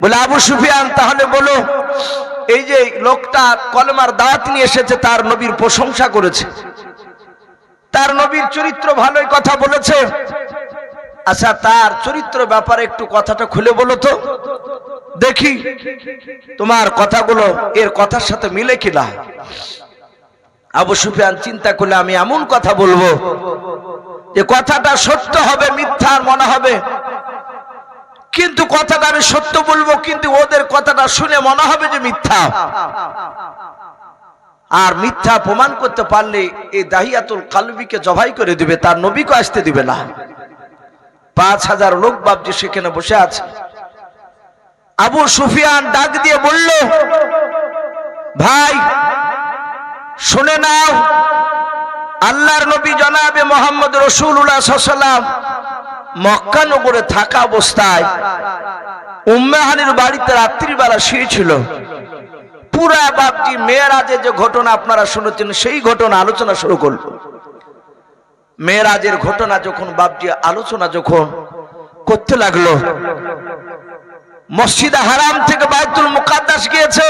বলে আবু সুফিয়ান তাহলে বলো, এই যে লোকটা কলেমার দাওয়াত নিয়ে এসেছে তার নবীর প্রশংসা করেছে, তার নবীর চরিত্র ভালোই কথা বলেছে, আচ্ছা তার চরিত্র ব্যাপারে একটু কথাটা খুলে বলো তো দেখি, তোমার কথাগুলো এর কথার সাথে মিলে কিনা। আবু সুফিয়ান চিন্তা করলে আমি এমন কথা বলবো যে কথাটা সত্য হবে, মিথ্যা মনে হবে, কিন্তু কথাটা আমি সত্য বলবো, কিন্তু ওদের কথাটা শুনে মনে হবে যে মিথ্যা। আর মিথ্যা প্রমাণ করতে পারলে এই দাহিয়াতুল কালবিকে জবাই করে দিবে, তার নবীকে আসতে দিবে না। 5000 লোক বাপজি সেখানে বসে আছে। আবু সুফিয়ান ডাক দিয়ে বলল, ভাই শুনে নাও, আল্লাহর নবী জনাবে মুহাম্মদ রাসূলুল্লাহ সাল্লাল্লাহু আলাইহি ওয়াসাল্লাম মক্কা নগরে থাকা অবস্থায় উম্মে হানির বাড়িতে রাত্রিবেলা শুয়েছিল। পুরা বাপজি মেরাজের যে ঘটনা আপনারা শুনেছেন সেই ঘটনা আলোচনা শুরু করল। মেরাজের ঘটনা যখন বাপজি আলোচনা যখন করতে লাগলো, মসজিদে হারাম থেকে বাইতুল মুকাদ্দাস গিয়েছে,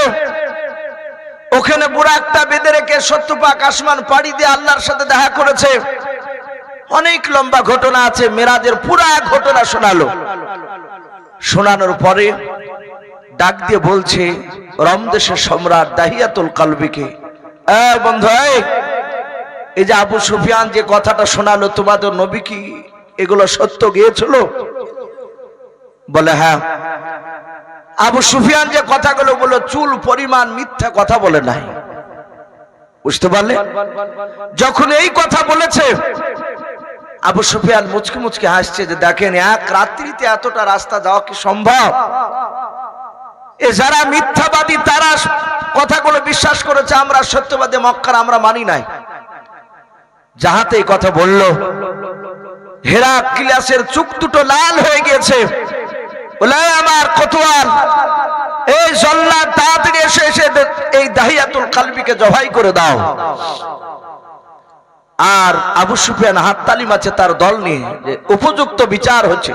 ওখানে বুরাকটা বেঁধে রেখে 70 পাক আসমান পাড়ি দিয়ে আল্লাহর সাথে দেখা করেছে। অনেক লম্বা ঘটনা আছে, মেরাজের পুরা ঘটনা শোনালো। শোনানোর পরে ডাক দিয়ে বলছে রোম দেশের সম্রাট দাহিয়াতুল কালবিকে, বন্ধু এই যে আবু সুফিয়ান যে কথাটা শোনালো, তোমাদের নবী কি এগুলো সত্য গিয়েছিল? বলে হ্যাঁ। আবু সুফিয়ান যে কথাগুলো বলল চুল পরিমাণ মিথ্যা কথা বলে নাই, বুঝতে পারলে? যখন এই কথা বলেছে আবু সুফিয়ান মুচকি মুচকি হাসছে যে দেখেন এক রাত্রিতে এতটা রাস্তা যাওয়া কি সম্ভব? এ যারা মিথ্যাবাদী তারা কথাগুলো বিশ্বাস করেছে, আমরা সত্যবাদী মক্কার আমরা মানি নাই। যাহাতে এই কথা বলল, হেরাক্লিয়াসের চোখ দুটো লাল হয়ে গিয়েছে। বলে আমার কোতোয়াল, এই জল্লাদ তাড়াতাড়ি এসে এই দাহিয়াতুল কালবিকে জবাই করে দাও। আর আবু সুফিয়ান হাত তালি মারছে তার দল নিয়ে, যে উপযুক্ত বিচার হচ্ছে।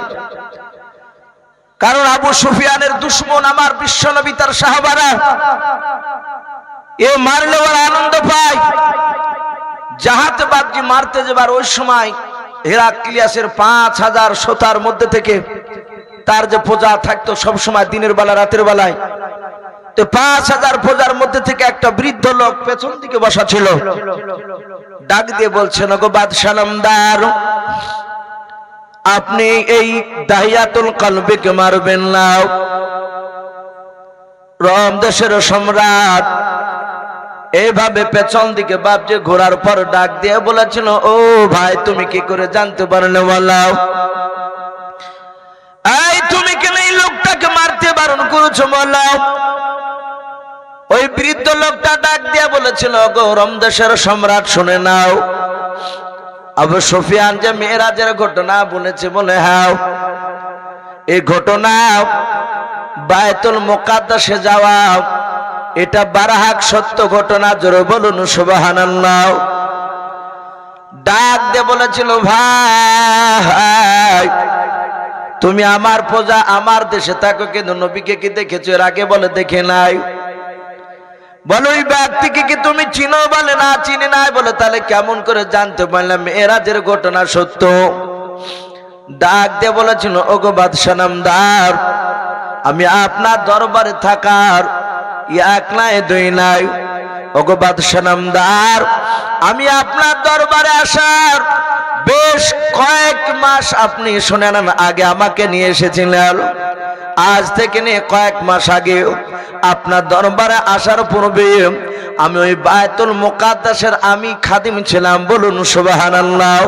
কারণ আবু সুফিয়ানের দুশমন আমার বিশ্বনবী তার সাহাবারা, এ মারলে ওরা আনন্দ পায়। যাহাতে বাপজি মারতে যাবার ওই সময় হেরাক্লিয়াসের 5000 শ্রোতার মধ্যে থেকে তার যে প্রজা থাকতো সব সময় দিনের বেলা রাতের বেলায়, তো 5000 প্রজার মধ্যে থেকে একটা বৃদ্ধ লোক পেছন দিকে বসা ছিল। ডাক দিয়ে বলছেন, ওগো বাদশা নামদার, আপনি এই দাহিয়াতুল কালবিকে মারবেন না। রোম দেশের সম্রাট এইভাবে পেছন দিকে বাপজি ঘোরার পর ডাক দিয়ে বলেছিল, ও ভাই তুমি কি করে জানতে পারলে? বলাও, এই তুমি কেন এই লোকটাকে মারতে বারণ করেছো? বলাও। ওই বৃদ্ধ লোকটা ডাক দিয়ে বলেছিল, গো রোম দেশের সম্রাট শুনে নাও, আবু সুফিয়ান যে মেরাজের ঘটনা বলেছে, বলে হ্যাঁ এই ঘটনা বাইতুল মুকাদ্দাসে যাওয়া এটা বারাহাক সত্য ঘটনা। জোরে বলুন সুবহানাল্লাহ। ডাক দিয়ে বলেছিল, ভাই তুমি আমার প্রজা, আমার দেশে থাকো, কিন্তু নবীকে কি দেখেছো এর আগে? বলে দেখে নাই। বলো ওই ব্যক্তিকে কি তুমি চিনো? বলে না চিনি নাই। বলে তাহলে কেমন করে জানতে পারলাম মেরাজের ঘটনা সত্য? ডাক দিয়ে বলেছিল, ওগো বাদশা নামদার, আমি আপনার দরবারে থাকার এক নাই দুই নাই। ওগো বাদশা নামদার, আমি আপনার দরবারে আসার বেশ কয়েক মাস আপনি শুনে নেন আগে আমাকে নিয়ে এসেছিলেন। আজ থেকে নিয়ে কয়েক মাস আগে আপনার দরবারে আসার পূর্বে আমি ওই বাইতুল মুকাদ্দাসের আমি খাদিম ছিলাম। বলুন সুবহানাল্লাহ।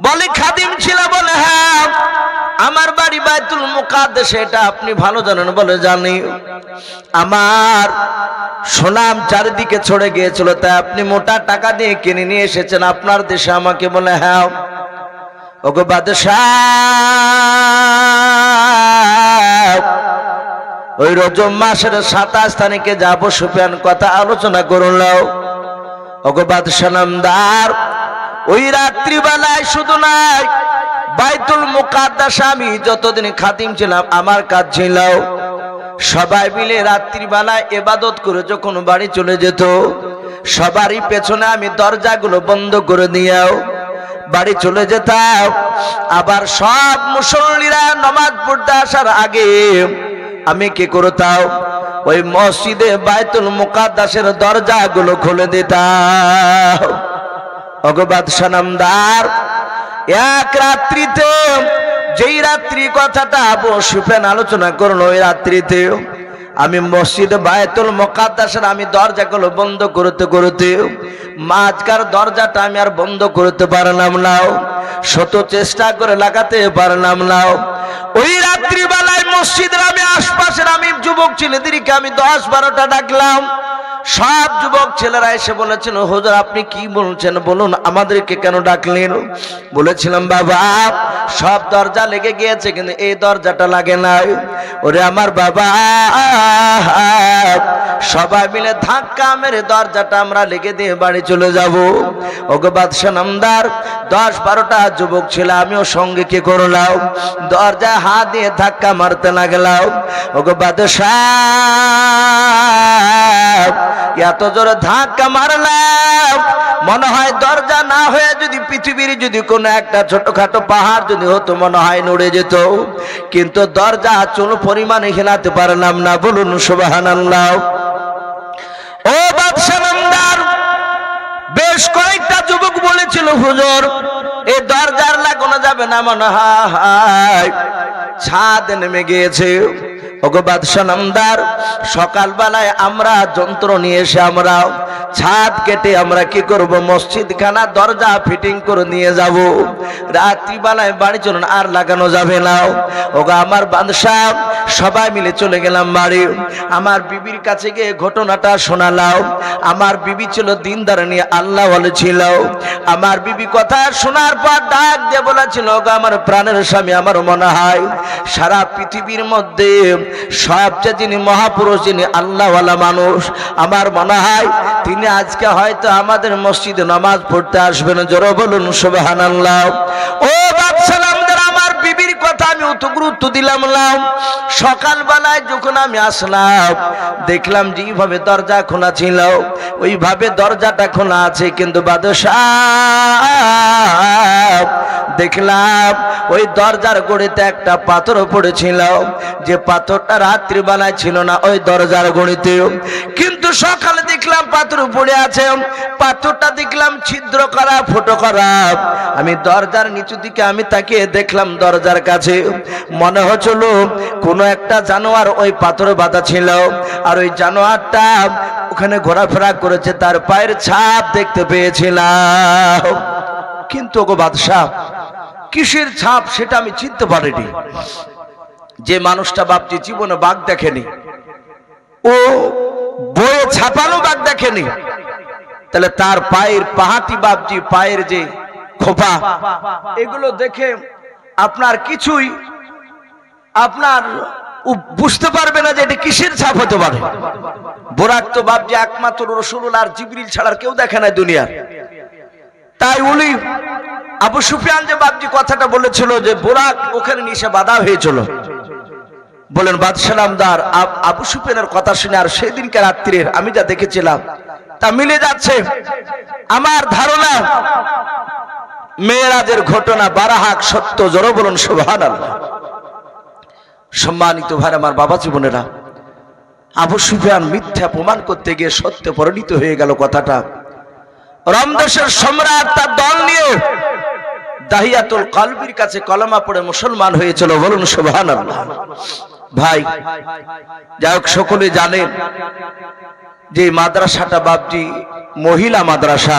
বলে খাদিম ছিল? বলে হ্যাঁ, আমার বাড়ি বাইতুল মুকাদ্দাসে, এটা আপনি ভালো জানেন। বলে জানি। আমার সুনাম চারিদিকে ছড়ে গিয়েছিল, তাই আপনি মোটা টাকা দিয়ে কিনে নিয়ে এসেছেন আপনার দেশে আমাকে। বলে হ্যাঁ। ওগো বাদশাহ, ওই রজব মাসের 27 তারিখে যাব সুফিয়ান কথা আলোচনা করুন। ওগো বাদশা নামদার, ওই রাত্রিবেলায় শুধু নাই বাইতুল মুকাদ্দাসে আমি যতদিন খাতিম ছিলাম আমার কাজ ছিল সবাই মিলে রাত্রিবেলায় ইবাদত করে যখন বাড়ি চলে যেত সবারই পেছনে আমি দরজাগুলো বন্ধ করে দিয়েও বাড়ি চলে যেতাম। আবার সব মুসল্লিরা নামাজ পড়তে আসার আগে আমি কি করতাম, ওই মসজিদে বাইতুল মুকাদ্দাসের দরজাগুলো খুলে দিতাম। ওগো বাদশা নামদার, এক রাত্রিতে যেই রাত্রি কথাটা আবু সুফিয়ান আলোচনা করলো, ওই রাত্রিতে আমি মসজিদে বাইতুল মুকাদ্দাসের আমি দরজাগুলো বন্ধ করতে করতে মাঝখার দরজাটা আমি আর বন্ধ করতে পারলাম না, শত চেষ্টা করে লাগাতে পারলাম না। ওই রাত্রিবেলায় মসজিদের আমি আশপাশের আমি যুবক ছেলেদেরকে আমি 10-12টা ডাকলাম। সব যুবক ছেলেরা এসে বলেছিল, হুজুর আপনি কি বলছেন বলুন, আমাদেরকে কেন ডাকলেন? বলেছিলাম বাবা সব দরজা লেগে গিয়েছে কিন্তু এই দরজাটা লাগে নাই। ওরে আমার বাবা, সবাই মিলে ধাক্কা মেরে দরজাটা আমরা লেগে দিয়ে বাড়ি চলে যাব। ওগো বাদশা নামদার, 10-12টা যুবক ছেলে আমিও সঙ্গে কি করলাম, দরজায় হাত দিয়ে ধাক্কা মারতে লাগলাম। ওগো বাদশা, এত জোরে ধাক্কা মারলাম মনে হয় দরজা না হয়ে যদি পৃথিবীর যদি কোনো একটা ছোটখাটো পাহাড় যদি হতো মনে হয় নড়ে যেত, কিন্তু দরজা চুল পরিমাণে হিলাতে পারলাম না। বলুন সুবহানাল্লাহ। ও বাদশা নামদার, বেশ কয়েকটা যুবক বলেছিল হুজুর এই দরজার লাগানো যাবে না, মনে হয় ছাদ নেমে গিয়েছে। ওগো বাদশা নামদার, সকালবেলায় আমরা যন্ত্র নিয়ে এসে আমরা ছাদ কেটে আমরা কি করব, মসজিদ খানা দরজা ফিটিং করে নিয়ে যাব। রাত্রিবেলায় বাড়ি চলুন, আর লাগানো যাবে না। ওগো আমার বাদশা, সবাই মিলে চলে গেলাম বাড়ি। আমার বিবির কাছে গিয়ে ঘটনাটা শোনালাম। আমার বিবি ছিল দিনদার নিয়ে আল্লাহ ওয়ালি ছিল। আমার বিবি কথা শোনার পর ডাক দিয়ে বলেছিল, ওগো আমার প্রাণের স্বামী, আমার মনে হয় সারা পৃথিবীর মধ্যে সবচেয়ে যিনি মহাপুরুষ, যিনি আল্লাহওয়ালা মানুষ, আমার মনে হয় তিনি আজকে হয়তো আমাদের মসজিদে নামাজ পড়তে আসবেন। জোরে বলুন সুবহানাল্লাহ। ও বাদশা নামদার, আমার বিবির কথা আমি অত গুরুত্ব দিলাম না। সকালবেলায় যখন আমি আসলাম দেখলাম যেভাবে দরজা খোলা ছিল ওইভাবে দরজাটা খোলা আছে, কিন্তু বাদশা দেখলাম ওই দরজার গোড়েতে একটা পাথর পড়েছিল, যে পাথরটা রাত্রিবেলায় ছিল না ওই দরজার গোড়েতে, কিন্তু সকালে দেখলাম পাথর পড়ে আছে। পাথরটা দেখলাম ছিদ্র করা, ফুটো করা। আমি দরজার নিচু দিকে আমি তাকিয়ে দেখলাম দরজার কাছে মনে হচ্ছিল কোনো একটা জানোয়ার ওই পাথরে বাঁধা ছিল, আর ওই জানোয়ারটা ওখানে ঘোরাফেরা করেছে, তার পায়ের ছাপ দেখতে পেয়েছিলাম। কিন্তু ওগো বাদশাহ, কিসের ছাপ সেটা আমি চিনতে পারিনি। যে মানুষটা বাপজি জীবনে বাঘ দেখেনি, ও বইয়ে ছাপানো বাঘ দেখেনি, তাহলে তার পায়ের পাহাতি বাপজি পায়ের যে খোপা, এগুলো দেখে আপনার কিছুই আপনার বুঝতে পারবে না যে এটা কিসের ছাপ হতে পারে। বোরাক তো বাপজি একমাত্র রাসূলুল্লাহ আর জিবরিল ছাড়া কেউ দেখে না দুনিয়ার। তাই উনি আবু সুফিয়ান যে বাপজি কথাটা বলেছিল যে বোরাক ওখানে নিচে বাধা হয়েছিল, বলেন বাদশা নামদার আবু সুফিয়ানের কথা শুনে আর সেই দিনকে রাত্রির আমি যা দেখেছিলাম তা মিলে যাচ্ছে। আমার ধারণা মেরাজের ঘটনা বারাহাক সত্য। জোরে বলুন সুবহানাল্লাহ। সম্মানিত ভাই আমার বাবা জীবনেরা, আবু সুফিয়ান মিথ্যা প্রমাণ করতে গিয়ে সত্য পরিণত হয়ে গেল কথাটা। রমদেশের সম্রাট তার দল নিয়ে দাহিয়াতুল কলবির কাছে কলমা পড়ে মুসলমান হয়েছিল। বলুন সুবহানাল্লাহ। ভাই যাই হোক, সকলে জানেন যে মাদ্রাসাটা বাপজি মহিলা মাদ্রাসা।